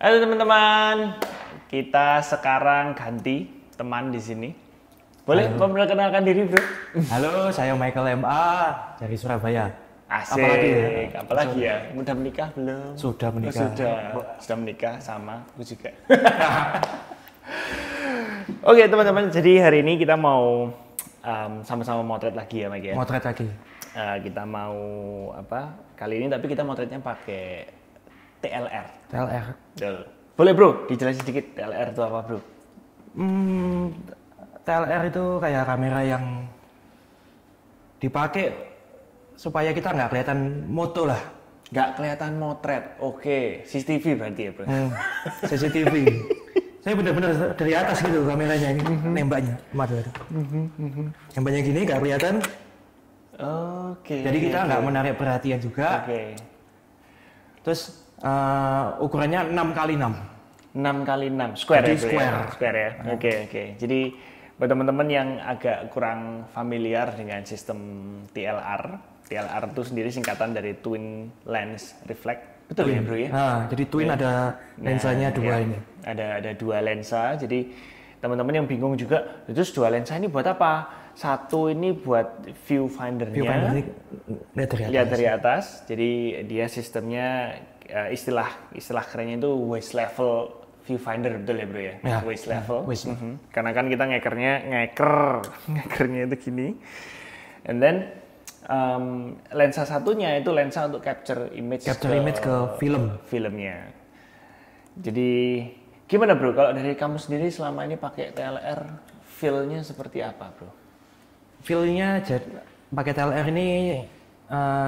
Halo teman-teman, kita sekarang ganti teman di sini. Boleh memperkenalkan diri, bro? Halo, saya Michael MA dari Surabaya. Asik, apalagi ya? Udah menikah belum? Sudah menikah. Sudah menikah sama aku juga. Oke teman-teman, jadi hari ini kita mau sama-sama motret lagi ya, Mike ya? Motret lagi. Kita mau apa? Kali ini tapi kita motretnya pakai TLR. TLR. Boleh bro, dijelasin sedikit TLR itu apa bro? TLR itu kayak kamera yang dipakai supaya kita nggak kelihatan moto lah. Nggak kelihatan motret, oke. CCTV berarti ya bro? CCTV. Saya benar-benar dari atas gitu kameranya ini, nembaknya. Nembaknya gini nggak kelihatan. Oke. Jadi kita nggak menarik perhatian juga. Oke. Terus ukurannya 6x6. 6x6 square. Jadi ya, bro, square. Ya? Square ya. Oke. Jadi buat teman-teman yang agak kurang familiar dengan sistem TLR itu sendiri singkatan dari Twin Lens Reflect. Betul Twin. ya, bro ya? Nah, jadi twin ada lensanya dua ya. ini. Ada dua lensa. Jadi teman-teman yang bingung juga, terus dua lensa ini buat apa? Satu ini buat viewfindernya. Viewfinder ini lihat dari atas. Jadi dia sistemnya istilah kerennya itu waist level viewfinder, betul ya bro ya? Ya, waist level. Waist. Karena kan kita ngekernya itu gini. And then lensa satunya itu lensa untuk capture image ke filmnya. Jadi gimana bro? Kalau dari kamu sendiri selama ini pakai TLR, feel-nya seperti apa bro? Feel-nya pakai TLR ini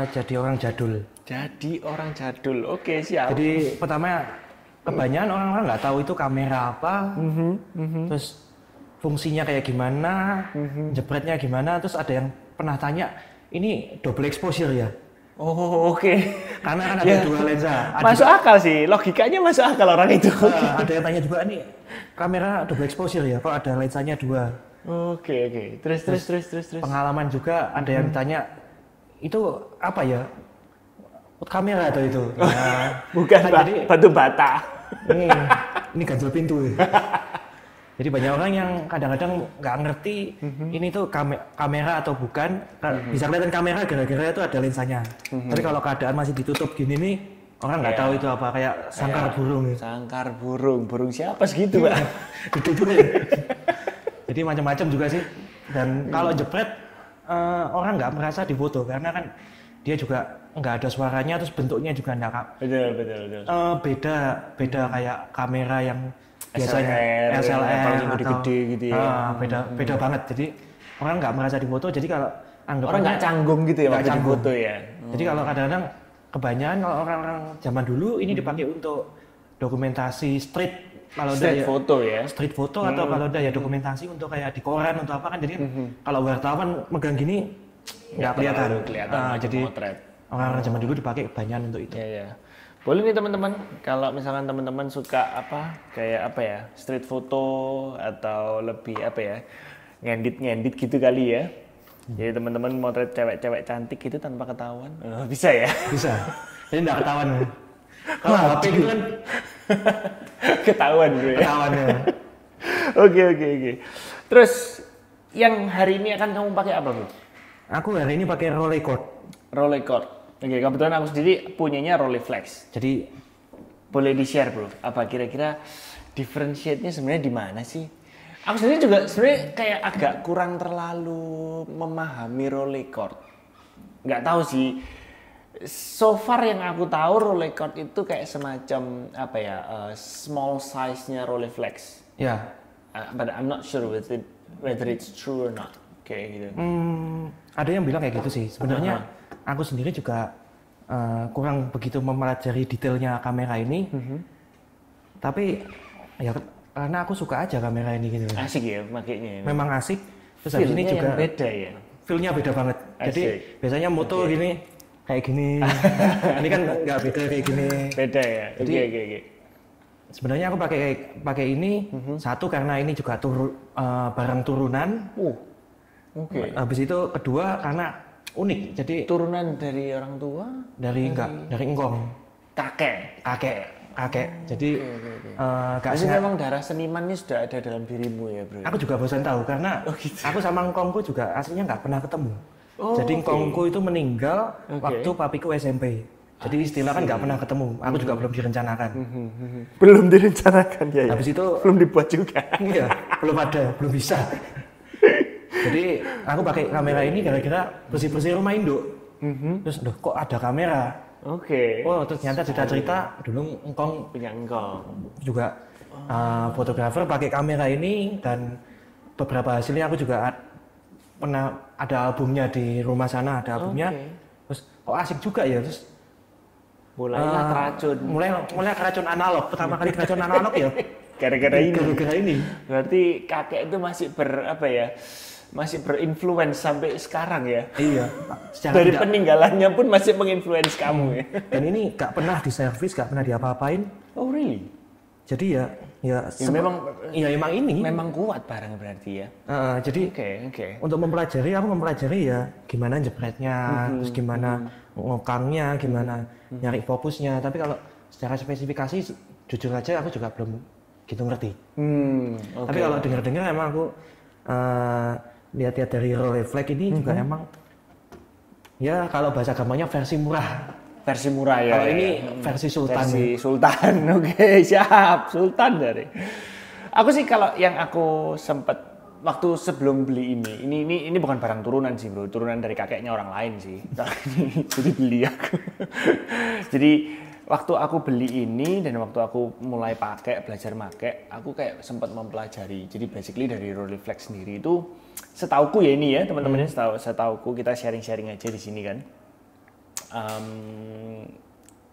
jadi orang jadul. Jadi orang jadul, oke siap. Jadi pertama kebanyakan orang-orang nggak tahu itu kamera apa, terus fungsinya kayak gimana, jepretnya gimana, terus ada yang pernah tanya, ini double exposure ya? Oh oke. Karena kan ada dua lensa. Masuk akal sih, logikanya masuk akal orang itu. Ada yang tanya juga, nih kamera double exposure ya? Kok ada lensanya dua? Oke. Terus. Pengalaman juga ada yang tanya, itu apa ya? Kamera atau itu? Nah, bukan jadi batu bata. Ini ganjel pintu. Jadi banyak orang yang kadang-kadang nggak ngerti ini tuh kamera atau bukan. Bisa kelihatan kamera gara-gara itu ada lensanya. Tapi kalau keadaan masih ditutup gini nih, orang nggak tahu itu apa, kayak sangkar burung. Sangkar burung siapa segitu pak? Gede juga ya. Jadi macam-macam juga sih. Dan kalau jepret orang nggak merasa difoto karena kan dia juga nggak ada suaranya, terus bentuknya juga nggak. Betul. Beda kayak kamera yang biasanya SLR atau gede-gede gitu ya. Beda banget. Jadi orang nggak merasa difoto. Jadi kalau orang nggak canggung gitu ya waktu difoto ya. Jadi kalau kadang-kadang kebanyakan kalau orang-orang zaman dulu ini dipakai untuk dokumentasi street. Kalau street foto ya. Street foto atau kalau udah ya dokumentasi untuk kayak di koran untuk apa kan. Jadi kalau wartawan megang gini nggak kelihatan. Jadi orang-orang zaman dulu dipakai kebanyakan untuk itu. Iya. Boleh nih teman-teman, kalau misalkan teman-teman suka street foto atau lebih ngedit gitu kali ya. Jadi teman-teman motret cewek-cewek cantik itu tanpa ketahuan, bisa ya? Bisa. Jadi nggak ketahuan. Kalau HP itu kan ketahuan gue. Ketahuan ya. Oke. Terus yang hari ini akan kamu pakai apa bro? Aku hari ini pakai Rolleicord. Oke, kebetulan aku sendiri punyanya Rolleiflex. Jadi boleh di-share bro, apa kira-kira differentiate-nya sebenarnya di mana sih? Aku sendiri juga sebenarnya kayak agak kurang terlalu memahami Rolleicord. Nggak tahu sih. So far yang aku tahu Rolleicord itu kayak semacam small size-nya Rolleiflex. Ya. But I'm not sure whether it's true or not. Kayak gitu. Ada yang bilang kayak gitu sih. Sebenarnya aku sendiri juga kurang begitu mempelajari detailnya kamera ini. Tapi ya karena aku suka aja kamera ini gitu. Asik ya makanya. Memang asik. Terus habis ini juga beda ya. Feel-nya beda banget. Asik. Jadi biasanya moto gini kayak gini. Ini kan nggak beda kayak gini. Beda ya. Jadi sebenarnya aku pakai ini satu karena ini juga barang turunan. Habis itu kedua karena unik. Jadi turunan dari orang tua? Dari engkong. Kakek. kakek. Jadi gak Jadi memang darah seniman ini sudah ada dalam dirimu ya bro? Aku juga bosan tahu karena gitu. aku sama ngkongku juga aslinya nggak pernah ketemu. Oh, jadi ngkongku itu meninggal waktu papiku SMP. Jadi istilah kan nggak pernah ketemu. Aku juga belum direncanakan. Belum direncanakan ya. Habis itu belum dibuat juga. Iya, belum ada, belum bisa. Jadi aku pakai kamera ini gara-gara bersih-bersih rumah induk. Terus kok ada kamera? Oke. Oh ternyata cerita-cerita dulu engkong Punya engkong. juga fotografer pakai kamera ini dan beberapa hasilnya aku juga pernah ada albumnya di rumah sana, ada albumnya. Terus kok asik juga ya, terus mulailah keracun. Mulai keracun analog, pertama kali keracun analog ya. Gara-gara ini. Gara-gara ini. Berarti kakek itu masih masih berinfluence sampai sekarang ya. Iya. Dari peninggalannya pun masih menginfluence kamu ya. Dan ini gak pernah diservis, gak pernah diapa-apain. Oh really? Jadi ya emang ini. Memang kuat barang berarti ya. Jadi untuk mempelajari, aku mempelajari ya gimana jepretnya, terus gimana ngokangnya, gimana nyari fokusnya. Tapi kalau secara spesifikasi, jujur aja aku juga belum gitu ngerti. Tapi kalau dengar-dengar emang aku lihat-lihat dari Rolleiflex ini juga emang ya kalau bahasa gampangnya versi murah. Versi murah ya. Kalau ini versi Sultan. Versi Sultan. Oke, siap. Sultan dari. Aku sih kalau yang aku sempat waktu sebelum beli ini bukan barang turunan sih, Bro. Turunan dari kakeknya orang lain sih. Jadi beli aku. Jadi waktu aku beli ini dan waktu aku mulai belajar pakai, aku kayak sempat mempelajari. Jadi basically dari Rolleiflex sendiri itu setauku ya ini ya, teman-teman setauku kita sharing-sharing aja di sini kan.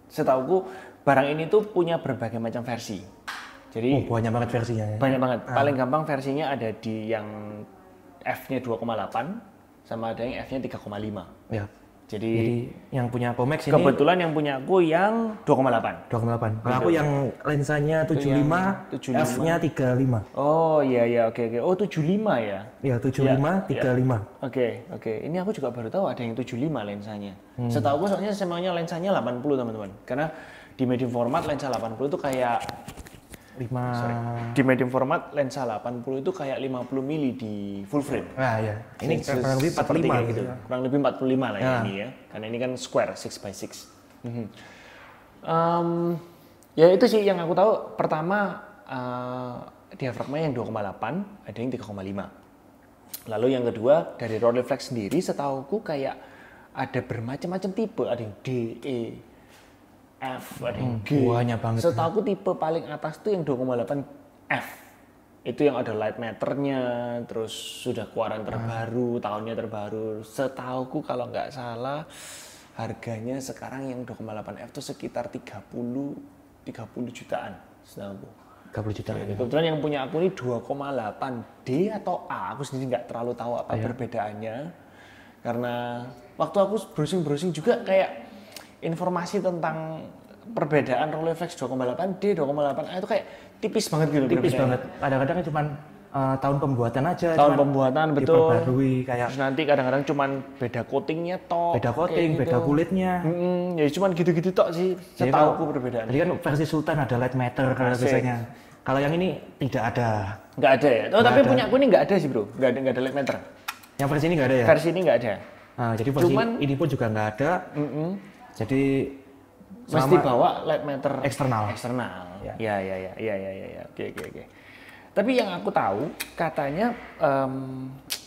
Setauku barang ini tuh punya berbagai macam versi. Jadi banyak banget versinya ya. Banyak banget. Paling gampang versinya ada di yang F-nya 2,8 sama ada yang F-nya 3,5. Ya. Jadi yang punya Pomex ini kebetulan yang punya aku yang 2,8. 2,8. Kalau aku yang lensanya 75, F-nya 35. Oh iya oke. Oh 75 ya? Iya 75, 35. Oke. Ini aku juga baru tahu ada yang 75 lensanya. Setahu aku soalnya semuanya lensanya 80 teman-teman. Karena di medium format lensa 80 itu kayak di medium format lensa 80 itu kayak 50 mili di full frame. Ya. Ini kurang lebih 45 gitu. Kurang lebih 45 lah ya ini ya. Karena ini kan square 6x6. Ya itu sih yang aku tahu. Pertama diafragma yang 2,8, ada yang 3,5. Lalu yang kedua dari Rolleiflex sendiri setauku kayak ada bermacam-macam tipe, ada yang D, E, F, ada yang G. Banyak banget. Setahu tipe paling atas tuh yang 2,8 F. Itu yang ada light meternya, terus sudah keluaran terbaru, tahunnya terbaru. Setahuku kalau nggak salah harganya sekarang yang 2,8 F tuh sekitar 30 jutaan setahuku. 30 juta. Ya, kebetulan yang punya aku ini 2,8 D atau A. Aku sendiri nggak terlalu tahu apa perbedaannya. Karena waktu aku browsing juga kayak informasi tentang perbedaan Rolleiflex 2,8D, 2,8A itu kayak tipis banget gitu. Tipis banget. Kadang-kadang cuma tahun pembuatan aja. Tahun pembuatan betul. Diperbarui kayak. Terus nanti kadang-kadang cuma beda coatingnya tok. Beda coating, beda kulitnya. Ya cuma gitu-gitu tok sih. Setahu aku perbedaan. Jadi kan versi Sultan ada light meter biasanya. Kalau yang ini tidak ada. Nggak ada ya? Oh tapi punya aku ini nggak ada sih bro. Nggak ada light meter. Yang versi ini nggak ada ya? Versi ini nggak ada. Nah, jadi versi ini pun juga nggak ada. Jadi mesti bawa light meter eksternal. Ya. Oke. Tapi yang aku tahu katanya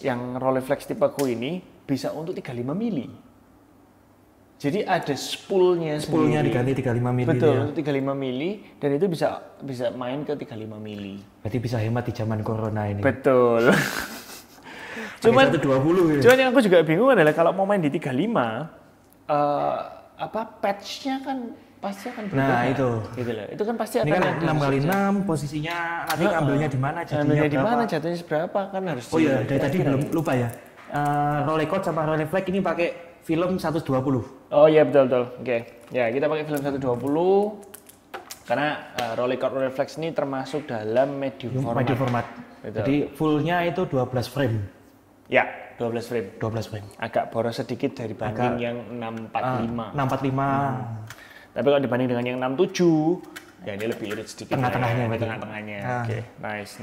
yang Rolleiflex tipeku ini bisa untuk 35 mili. Jadi ada spoolnya diganti 35 mili. Betul, 35 mili dan itu bisa main ke 35 mili. Berarti bisa hemat di zaman corona ini. Betul. Cuman 120 gitu. Cuman yang aku juga bingung adalah kalau mau main di 35 patch-nya kan pasti akan berbeda. Nah, itu. Gitu loh. Itu kan pasti ini akan kan 6x6 posisinya nanti ambilnya di mana, jatuhnya seberapa kan harus. Oh iya, dari tadi belum lupa ya. Rolleicode sama Rolleiflex ini pakai film 120. Oh iya betul. Oke. Ya, kita pakai film 120 karena Rolleicode Rolleiflex ini termasuk dalam medium format. Jadi fullnya itu 12 frame. Ya, 12 frame. Agak boros sedikit dibanding yang 645. 645. Tapi kalau dibanding dengan yang 67 Ya ini lebih irit sedikit. Tengah-tengahnya ya, berarti. tengah-tengahnya. Oke, nice.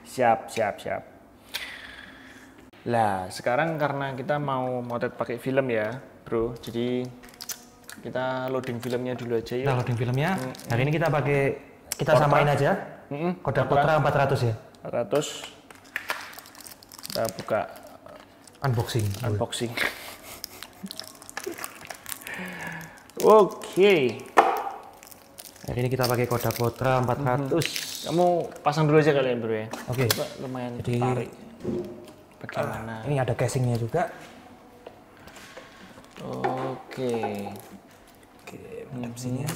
Siap. Lah, sekarang karena kita mau motret pakai film ya, bro. Jadi kita loading filmnya dulu aja Kita yuk. loading filmnya. Hari ini kita Portra. samain aja. Kodak Portra 400 ya. 400. Kita buka Unboxing. Oke. Hari ini kita pakai Kodak Portra 400. Kamu pasang dulu aja kalian bro ya. Oke. Coba lumayan Jadi tertarik. Bagaimana? ini ada casingnya juga. Oke. Mantap sini ya.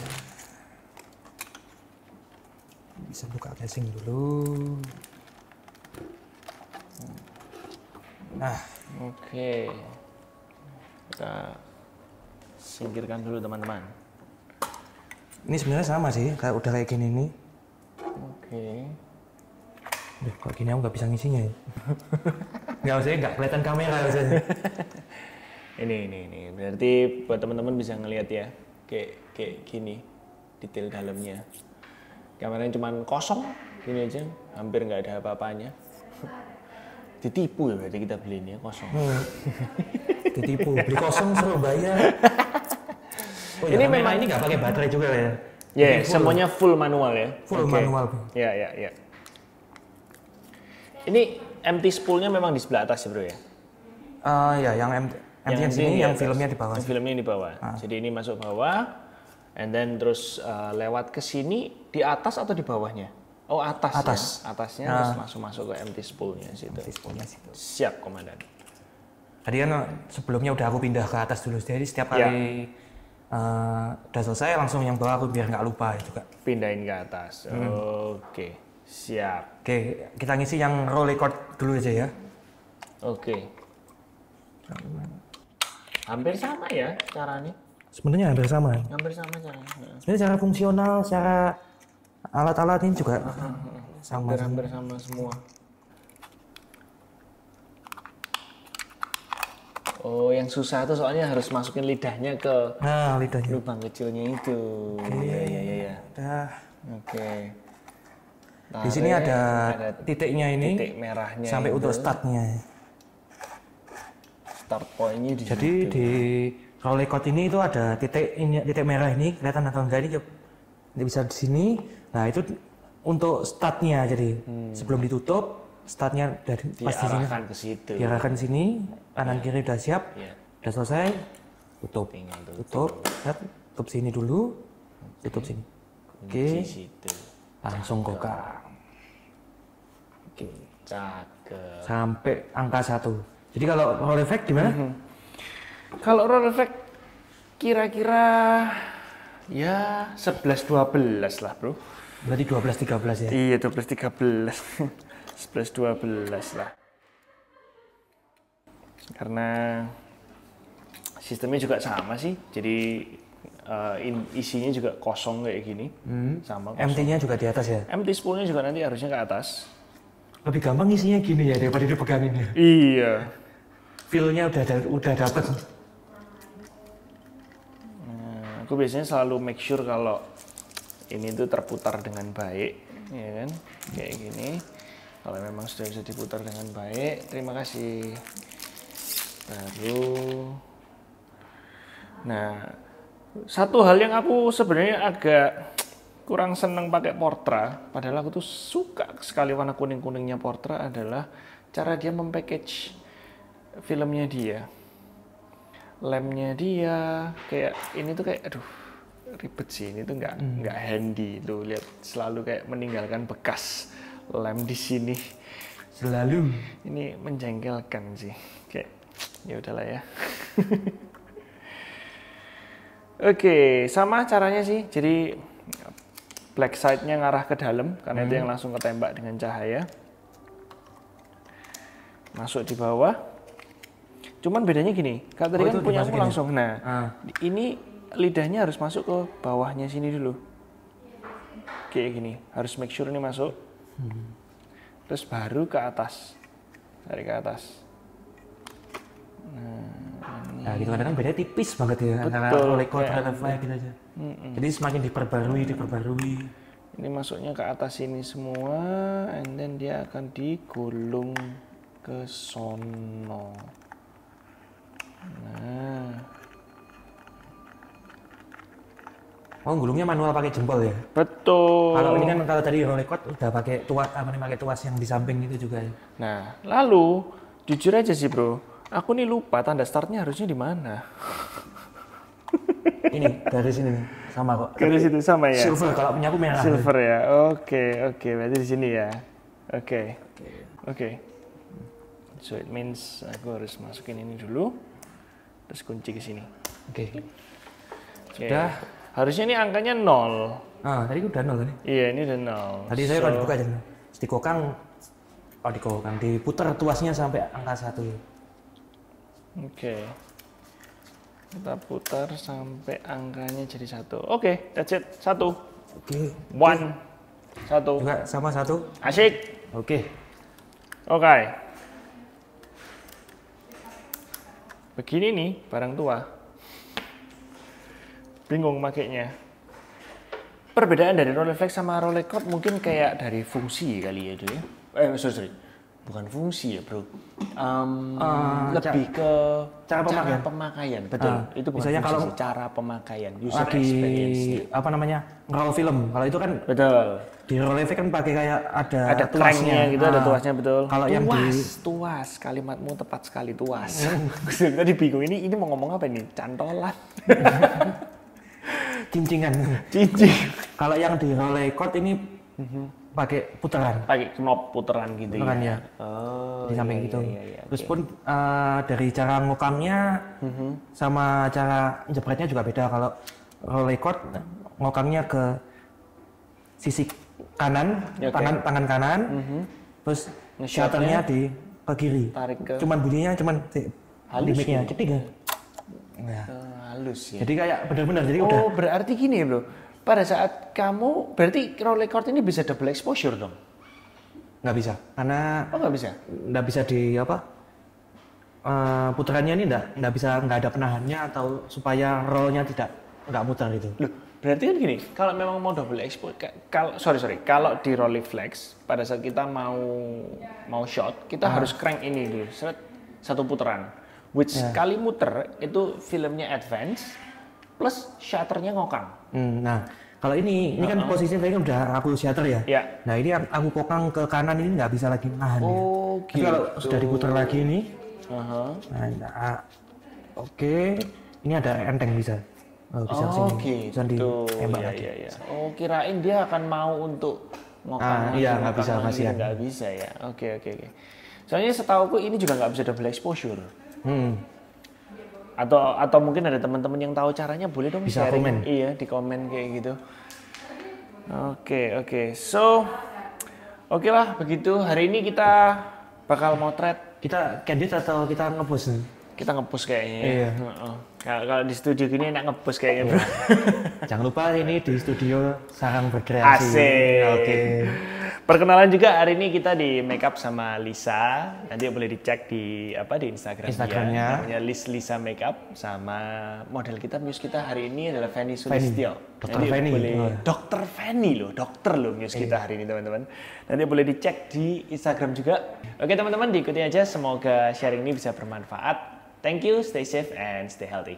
Bisa buka casing dulu. Nah, Oke. Kita singkirkan dulu teman-teman. ini sebenarnya sama sih, udah kayak gini nih. Oke. Duh, kok gini aku nggak bisa ngisinya ya? nggak kelihatan kamera biasanya. Ini. Berarti buat teman-teman bisa ngelihat ya. Kayak gini detail dalamnya. Kameranya cuma kosong gini aja, hampir nggak ada apa-apanya. Ditipu ya berarti kita beli ini ya, kosong. Ditipu, beli kosong suruh bayar. Oh, Ini ya, memang ini nggak pakai baterai juga ya? Ya, Ini semuanya full manual ya. Full Oke. manual. Ya. Ini empty spoolnya memang di sebelah atas ya bro ya? Ya, yang empty yang sini, di yang atas. filmnya di bawah. Yang filmnya di bawah. Jadi ini masuk bawah, and then terus lewat ke sini di atas atau di bawahnya? Oh atas. Atas. Ya? Atasnya terus masuk ke empty spoolnya situ. Empty spoolnya situ. Siap komandan. Tadi kan sebelumnya udah aku pindah ke atas dulu, jadi setiap kali udah selesai langsung yang bawah aku biar nggak lupa juga. Pindahin ke atas. Oke, siap. Oke, kita ngisi yang roll record dulu aja ya. Oke. Hampir sama ya caranya. Sebenarnya hampir sama. Hampir sama caranya. Sebenarnya secara fungsional, secara alat-alat ini juga sama. Hampir sama semua. Oh, yang susah tuh soalnya harus masukin lidahnya ke Lidahnya. lubang kecilnya itu. Iya. Udah. Oke. Di sini ada titiknya ini, titik merahnya. sampai itu. untuk startnya. Start point-nya di Jadi situ. di roll record ini itu ada titik merah ini, kelihatan atau enggak ini bisa di sini. Nah itu untuk startnya, jadi sebelum ditutup startnya dari pas di sini. Diarahkan ke situ. Diarahkan sini, kanan kiri udah siap, Iya. udah selesai, tutup. Tinggal Tutup sini dulu, tutup sini. Di situ. Langsung kokang. Oke. Cakep. Sampai angka 1. Jadi kalau roll effect gimana? Kalau roll effect kira-kira ya 11-12 lah bro. Berarti 12-13 ya? Iya 12-13. 11-12 lah. Karena sistemnya juga sama sih. Jadi isinya juga kosong kayak gini. Sama kosong. MT-nya juga di atas ya? Empty spoolnya juga nanti harusnya ke atas. Lebih gampang isinya gini ya daripada dipegangin ya? Iya. Feel-nya udah dapet. Aku biasanya selalu make sure kalau ini tuh terputar dengan baik, ya kan? Kayak gini. Kalau memang sudah bisa diputar dengan baik, terima kasih. Baru, nah, satu hal yang aku sebenarnya agak kurang seneng pakai Portra, padahal aku tuh suka sekali warna kuning-kuningnya Portra adalah cara dia mempackage filmnya dia. Lemnya dia kayak ini tuh kayak aduh ribet sih, ini tuh nggak handy tuh, lihat selalu kayak meninggalkan bekas lem di sini Selalu. ini menjengkelkan sih, kayak ya udahlah ya. Oke, sama caranya sih, jadi black side-nya ngarah ke dalam karena itu yang langsung ketembak dengan cahaya, masuk di bawah. Cuman bedanya gini, kalau tadi kan punya aku langsung. Nah, ini lidahnya harus masuk ke bawahnya sini dulu. Kayak gini, harus make sure ini masuk. Terus baru ke atas. Dari ke atas. Nah gitu kadang-kadang bedanya tipis banget ya antara Betul, roll record kayak dan fly gitu aja. Jadi semakin diperbarui. Ini masuknya ke atas sini semua, and then dia akan digulung ke sono. Nah, oh gulungnya manual pakai jempol ya? betul. Kalau ini kan kalau tadi roll record udah pakai tuas yang di samping itu juga. Nah, lalu jujur aja sih bro, aku nih lupa tanda startnya harusnya di mana. Ini dari sini nih, sama kok. Garis itu sama ya? Silver, kalau punya aku merah. Silver ya, oke, berarti di sini ya. Oke. So it means aku harus masukin ini dulu, terus kunci ke sini. Oke. Sudah. Harusnya ini angkanya 0. Ah, tadi udah 0 tadi. Iya, ini udah 0. Tadi saya udah dibuka aja. Dikokang, diputar tuasnya sampai angka 1. Oke. Kita putar sampai angkanya jadi 1. Oke, that's it. 1. Oke. 1. 1. Juga sama 1. Asik. Oke. Begini nih barang tua. Bingung makainya. Perbedaan dari Rolleiflex sama Rolleicord mungkin kayak dari fungsi kali ya itu ya. Sorry. Bukan fungsi ya bro. Lebih ke cara pemakaian. Betul. Itu bukan misalnya fungsi, kalau cara pemakaian. User lagi experience. ngeroll film. Kalau itu kan betul. Di Rolleiflex kan pakai kayak ada tuasnya gitu, ada tuasnya betul. Kalau yang tuas, kalimatmu tepat sekali tuas. Tadi bingung ini mau ngomong apa ini? Cantolan. Cincing. Kalau yang di Rolleicord ini pakai putaran. Pakai knop putaran gitu ya. Oh, di samping gitu. Terus pun dari cara ngokangnya sama cara jepretnya juga beda. Kalau Rolleicord ngokangnya ke sisi kanan, tangan kanan. Terus shutternya ke kiri. Cuman bunyinya halus di mic-nya cetik. Nah. Halus ya. Jadi kayak benar-benar berarti gini ya bro. Pada saat kamu berarti Rolleicord ini bisa double exposure dong? Nggak bisa, karena nggak bisa. Nggak bisa putarannya ini nggak ada penahannya atau supaya rollnya nggak muter itu. Loh, berarti kan gini, kalau memang mau double exposure, kalau di Rolleiflex pada saat kita mau shot, kita harus crank ini dulu, satu putaran. Which kali muter itu filmnya advance plus shutternya ngokang. Nah, kalau ini kan posisinya tadi kan udah aku shutter ya. Nah ini aku kokang ke kanan ini nggak bisa lagi nahan. Gitu. Tapi kalau sudah diputar lagi ini, oke, ini ada enteng bisa. Bisa sini. Bisa ditembak lagi. Oh, kirain dia akan mau untuk ngokang. Iya, nggak bisa masih. Nggak bisa ya. Oke. Soalnya setauku ini juga nggak bisa double exposure. Atau mungkin ada teman-teman yang tahu caranya, boleh dong bisa sharing. Komen. Iya, di komen kayak gitu. Oke. So, oke lah begitu. Hari ini kita bakal motret. Kita candid atau kita nge-push? Kita nge-push kayaknya. Iya. Kalau di studio gini enak nge-push kayaknya, bro. Jangan lupa ini di studio Sarang Berkreasi. Asik. Oke. Perkenalan juga hari ini kita di make up sama Lisa. Nanti boleh dicek di Instagramnya. Namanya Lisa Makeup, sama model kita, muse kita hari ini adalah Fanny Sulistyo. Dr. Fanny. Dr. Fanny loh, dokter loh muse kita hari ini teman-teman. Nanti boleh dicek di Instagram juga. Oke teman-teman, diikuti aja. Semoga sharing ini bisa bermanfaat. Thank you, stay safe and stay healthy.